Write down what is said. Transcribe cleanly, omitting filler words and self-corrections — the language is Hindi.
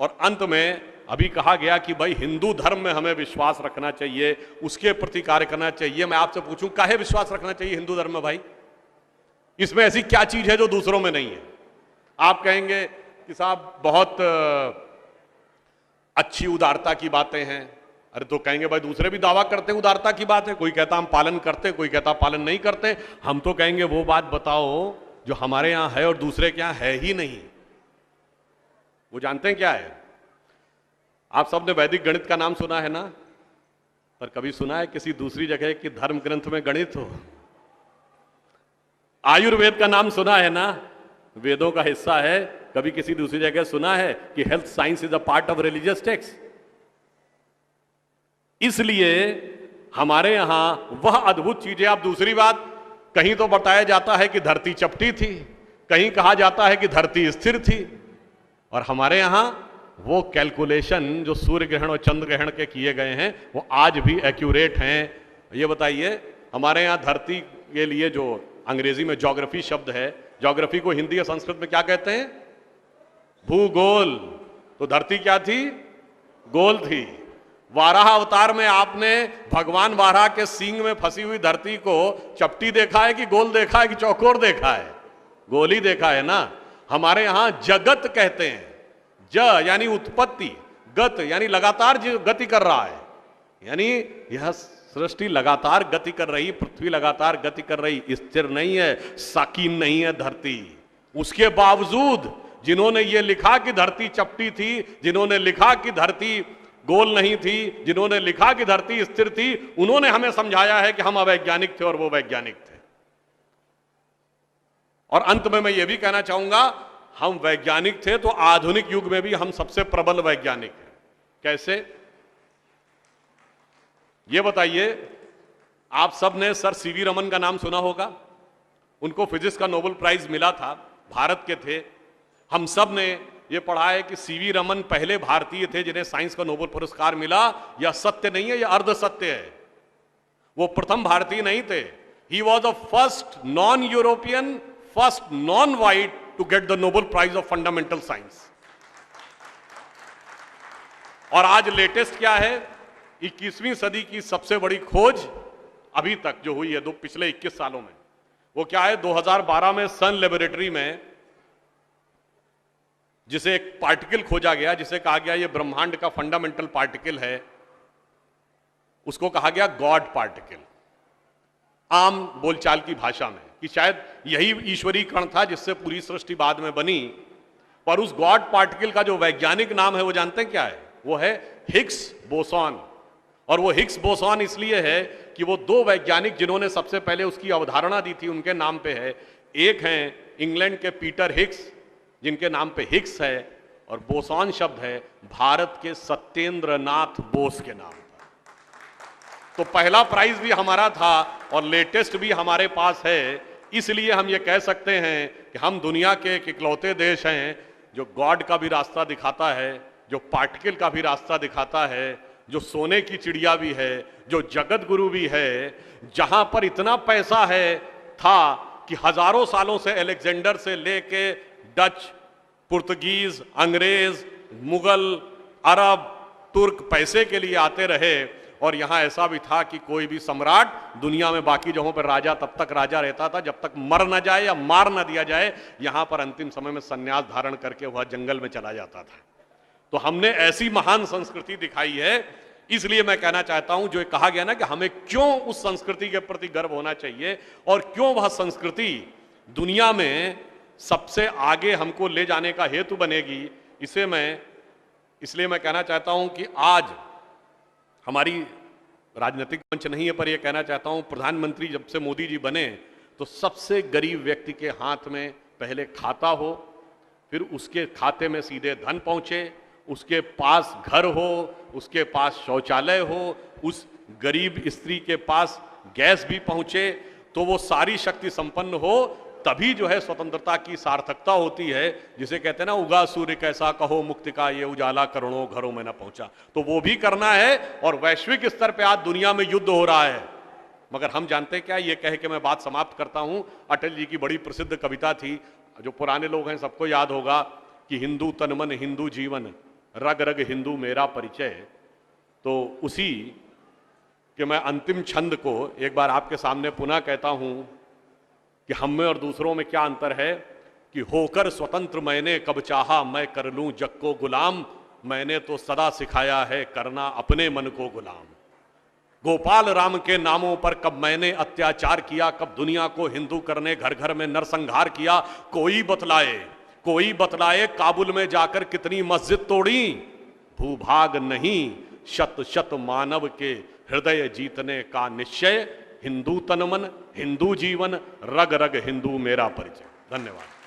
और अंत में अभी कहा गया कि भाई हिंदू धर्म में हमें विश्वास रखना चाहिए, उसके प्रति कार्य करना चाहिए। मैं आपसे पूछूं, काहे विश्वास रखना चाहिए हिंदू धर्म में भाई? इसमें ऐसी क्या चीज है जो दूसरों में नहीं है? आप कहेंगे कि साहब बहुत अच्छी उदारता की बातें हैं। अरे तो कहेंगे भाई दूसरे भी दावा करते हैं उदारता की बात है, कोई कहता हम पालन करते, कोई कहता पालन नहीं करते। हम तो कहेंगे वो बात बताओ जो हमारे यहां है और दूसरे के यहां है ही नहीं। वो जानते हैं क्या है? आप सबने वैदिक गणित का नाम सुना है ना, पर कभी सुना है किसी दूसरी जगह कि धर्म ग्रंथ में गणित हो? आयुर्वेद का नाम सुना है ना, वेदों का हिस्सा है। कभी किसी दूसरी जगह सुना है कि health science is a part of religious text? इसलिए हमारे यहां वह अद्भुत चीजें। आप दूसरी बात, कहीं तो बताया जाता है कि धरती चपटी थी, कहीं कहा जाता है कि धरती स्थिर थी, और हमारे यहां वो कैलकुलेशन जो सूर्य ग्रहण और चंद्र ग्रहण के किए गए हैं वो आज भी एक्यूरेट हैं। ये बताइए, हमारे यहां धरती के लिए जो अंग्रेजी में ज्योग्राफी शब्द है, ज्योग्राफी को हिंदी या संस्कृत में क्या कहते हैं? भूगोल। तो धरती क्या थी? गोल थी। वाराह अवतार में आपने भगवान वाराह के सींग में फंसी हुई धरती को चपटी देखा है कि गोल देखा है कि चौकोर देखा है? गोल ही देखा है ना। हमारे यहां जगत कहते हैं। ज यानी उत्पत्ति, गत यानी लगातार जो गति कर रहा है, यानी यह सृष्टि लगातार गति कर रही, पृथ्वी लगातार गति कर रही, स्थिर नहीं है, साकीन नहीं है धरती। उसके बावजूद जिन्होंने ये लिखा कि धरती चपटी थी, जिन्होंने लिखा कि धरती गोल नहीं थी, जिन्होंने लिखा कि धरती स्थिर थी, उन्होंने हमें समझाया है कि हम अवैज्ञानिक थे और वो वैज्ञानिक थे। और अंत में मैं ये भी कहना चाहूंगा, हम वैज्ञानिक थे तो आधुनिक युग में भी हम सबसे प्रबल वैज्ञानिक हैं। कैसे? ये बताइए, आप सब ने सर सीवी रमन का नाम सुना होगा। उनको फिजिक्स का नोबेल प्राइज मिला था, भारत के थे। हम सब ने ये पढ़ा है कि सीवी रमन पहले भारतीय थे जिन्हें साइंस का नोबेल पुरस्कार मिला। यह सत्य नहीं है, यह अर्ध सत्य है। वो प्रथम भारतीय नहीं थे। He was the first non European, first non white to get the Nobel prize of fundamental science. और आज लेटेस्ट क्या है? 21वीं सदी की सबसे बड़ी खोज अभी तक जो हुई है पिछले 21 सालों में, वो क्या है? 2012 में सन लेबोरेटरी में जिसे एक पार्टिकल खोजा गया, जिसे कहा गया ये ब्रह्मांड का फंडामेंटल पार्टिकल है, उसको कहा गया गॉड पार्टिकल, आम बोलचाल की भाषा में, कि शायद यही ईश्वरीय कण था जिससे पूरी सृष्टि बाद में बनी। पर उस गॉड पार्टिकल का जो वैज्ञानिक नाम है वो जानते हैं क्या है? वो है हिग्स बोसॉन। और वो हिग्स बोसॉन इसलिए है कि वो दो वैज्ञानिक जिन्होंने सबसे पहले उसकी अवधारणा दी थी उनके नाम पे है। एक हैं इंग्लैंड के पीटर हिग्स, जिनके नाम पे हिग्स है, और बोसॉन शब्द है भारत के सत्येंद्र नाथ बोस के नाम पर। तो पहला प्राइज भी हमारा था और लेटेस्ट भी हमारे पास है। इसलिए हम ये कह सकते हैं कि हम दुनिया के एक इकलौते देश हैं जो गॉड का भी रास्ता दिखाता है, जो पार्टिकल का भी रास्ता दिखाता है, जो सोने की चिड़िया भी है, जो जगत गुरु भी है, जहां पर इतना पैसा है था कि हजारों सालों से अलेक्जेंडर से लेके डच, पुर्तगीज, अंग्रेज, मुगल, अरब, तुर्क पैसे के लिए आते रहे। और यहां ऐसा भी था कि कोई भी सम्राट दुनिया में बाकी जगहों पर राजा तब तक राजा रहता था जब तक मर न जाए या मार न दिया जाए। यहां पर अंतिम समय में संन्यास धारण करके वह जंगल में चला जाता था। तो हमने ऐसी महान संस्कृति दिखाई है। इसलिए मैं कहना चाहता हूं, जो कहा गया ना कि हमें क्यों उस संस्कृति के प्रति गर्व होना चाहिए और क्यों वह संस्कृति दुनिया में सबसे आगे हमको ले जाने का हेतु बनेगी, इसलिए मैं कहना चाहता हूं कि आज हमारी राजनीतिक मंच नहीं है, पर यह कहना चाहता हूं, प्रधानमंत्री जब से मोदी जी बने तो सबसे गरीब व्यक्ति के हाथ में पहले खाता हो, फिर उसके खाते में सीधे धन पहुंचे, उसके पास घर हो, उसके पास शौचालय हो, उस गरीब स्त्री के पास गैस भी पहुंचे, तो वो सारी शक्ति संपन्न हो, तभी जो है स्वतंत्रता की सार्थकता होती है। जिसे कहते हैं ना, उगा सूर्य कैसा कहो मुक्ति का ये उजाला करोड़ों घरों में ना पहुंचा। तो वो भी करना है। और वैश्विक स्तर पे आज दुनिया में युद्ध हो रहा है, मगर हम जानते क्या, ये कह के मैं बात समाप्त करता हूं। अटल जी की बड़ी प्रसिद्ध कविता थी, जो पुराने लोग हैं सबको याद होगा, कि हिंदू तन मन हिंदू जीवन, रग रग हिंदू मेरा परिचय, तो उसी कि मैं अंतिम छंद को एक बार आपके सामने पुनः कहता हूं कि हम में और दूसरों में क्या अंतर है कि होकर स्वतंत्र मैंने कब चाहा मैं कर लूं जग को गुलाम, मैंने तो सदा सिखाया है करना अपने मन को गुलाम। गोपाल राम के नामों पर कब मैंने अत्याचार किया, कब दुनिया को हिंदू करने घर घर में नरसंहार किया, कोई बतलाए काबुल में जाकर कितनी मस्जिद तोड़ी। भूभाग नहीं शत शत मानव के हृदय जीतने का निश्चय, हिंदू तन मन हिंदू जीवन, रग रग हिंदू मेरा परिचय। धन्यवाद।